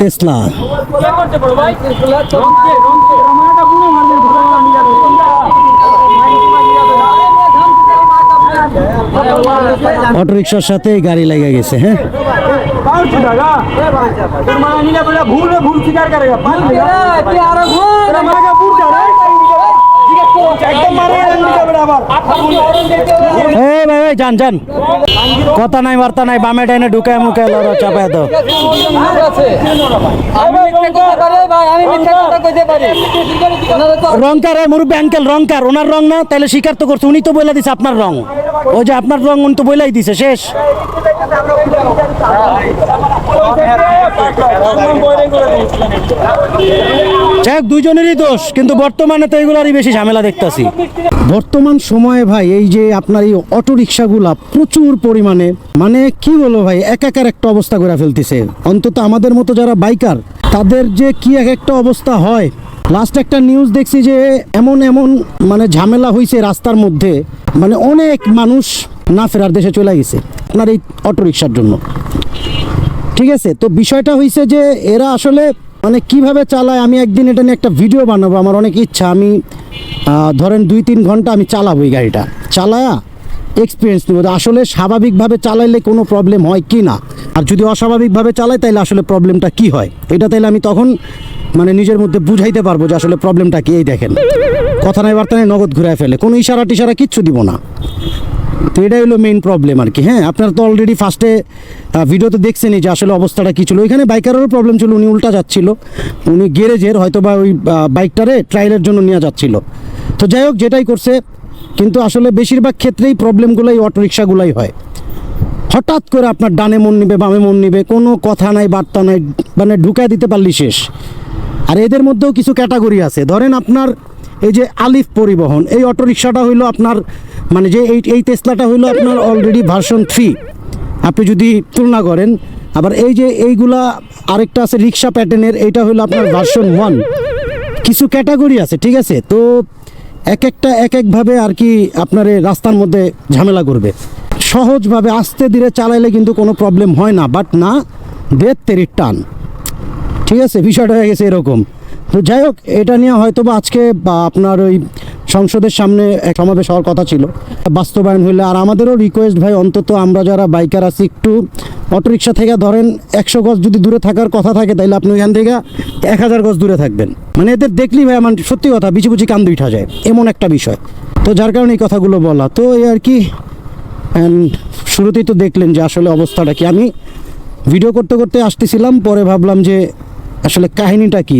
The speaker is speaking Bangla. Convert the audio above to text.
টেসলা অটো রিক্সার সাথে গাড়ি লেগে গেছে। হ্যাঁ, যান যান, কথা নাই বার্তা নাই, বামে ডাইনে ঢুকায় মুখে লড়া চাপায় দাও। রংকার মুরব্বী আঙ্কেল, রংকার ওনার রং না, তাহলে স্বীকার তো করছে, উনি তো বলে দিছে আপনার রং, ওই যে আপনার রং উনি তো বলেই দিছে, শেষ। যাক, দুইজনেরই দোষ, কিন্তু বর্তমানে তো এগুলারই বেশি ঝামেলা দেখতেছি। বর্তমান সময়ে ভাই এই যে আপনার এই অটো রিক্সাগুলা প্রচুর পরিমাণে, মানে কি বলবো ভাই, একাকার একটা অবস্থা করে ফেলতেছে। অন্তত আমাদের মতো যারা বাইকার, তাদের যে কি এক একটা অবস্থা হয়। লাস্ট একটা নিউজ দেখছি যে এমন মানে ঝামেলা হয়েছে রাস্তার মধ্যে, মানে অনেক মানুষ না ফেরার দেশে চলে গেছে আপনার এই অটো রিক্সার জন্য। ঠিক আছে, তো বিষয়টা হয়েছে যে এরা আসলে মানে কিভাবে চালায়, আমি একদিন এটা নিয়ে একটা ভিডিও বানাবো, আমার অনেক ইচ্ছা। আমি ধরেন 2-3 ঘন্টা আমি চালাবো এই গাড়িটা, চালায়া এক্সপিরিয়েন্স নেব আসলে স্বাভাবিকভাবে চালাইলে কোনো প্রবলেম হয় কি না, আর যদি অস্বাভাবিকভাবে চালাই তাইলে আসলে প্রবলেমটা কি হয়, এটা তাইলে আমি তখন মানে নিজের মধ্যে বুঝাইতে পারবো যে আসলে প্রবলেমটা কি। এই দেখেন, কথা নাই বার্তা নাই, নগদ ঘুরে ফেলে, কোনো ইশারা টিশারা কিচ্ছু দিব না। তো এটাই হলো মেইন প্রবলেম আর কি। হ্যাঁ, আপনারা তো অলরেডি ফার্স্টে ভিডিওতে দেখছেনই যে আসলে অবস্থাটা কী ছিল। ওইখানে বাইকারেরও প্রবলেম ছিল, উনি উল্টা যাচ্ছিল, উনি গ্যারেজের হয়তো বা ওই বাইকটারে ট্রায়ালের জন্য নিয়ে যাচ্ছিল। তো যাই হোক, যেটাই করছে, কিন্তু আসলে বেশিরভাগ ক্ষেত্রেই প্রবলেমগুলোই অটো রিক্সাগুলোই হয়। হঠাৎ করে আপনার ডানে মন নিবে, বামে মন নিবে, কোনো কথা নাই বার্তা নাই, মানে ঢুকায় দিতে পারলি শেষ। আর এদের মধ্যেও কিছু ক্যাটাগরি আছে, ধরেন আপনার এই যে আলিফ পরিবহন, এই অটো রিক্সাটা হইলো আপনার মানে যে এই টেসলাটা হইলো আপনার অলরেডি ভার্সন 3 আপনি যদি তুলনা করেন। আবার এই যে এইগুলা আরেকটা আছে রিক্সা প্যাটার্নের, এইটা হইলো আপনার ভার্সন 1। কিছু ক্যাটাগরি আছে, ঠিক আছে। তো এক একটা একভাবে আর কি আপনার রাস্তার মধ্যে ঝামেলা করবে। সহজভাবে আস্তে ধীরে চালাইলে কিন্তু কোনো প্রবলেম হয় না, বাট না দেড় তেরির টান। ঠিক আছে, বিষয়টা হয়ে গেছে এরকম। তো যাই হোক, এটা নিয়ে হয়তো বা আজকে বা আপনার ওই সংসদের সামনে এক সমাবেশ হওয়ার কথা ছিল, বাস্তবায়ন হইলে। আর আমাদেরও রিকোয়েস্ট ভাই, অন্তত আমরা যারা বাইকার আছি একটু অটোরিকশা থেকে ধরেন 100 গজ যদি দূরে থাকার কথা থাকে, তাইলে আপনি ওইখান থেকে 1000 গজ দূরে থাকবেন। মানে এদের দেখলেই ভাই আমার সত্যি কথা বিচি বুচি কান দুইটা যায়, এমন একটা বিষয়। তো যার কারণে এই কথাগুলো বলা। তো এই আর কি, শুরুতেই তো দেখলেন যে আসলে অবস্থাটা কি। আমি ভিডিও করতে করতে আসতেছিলাম, পরে ভাবলাম যে আসলে কাহিনীটা কি।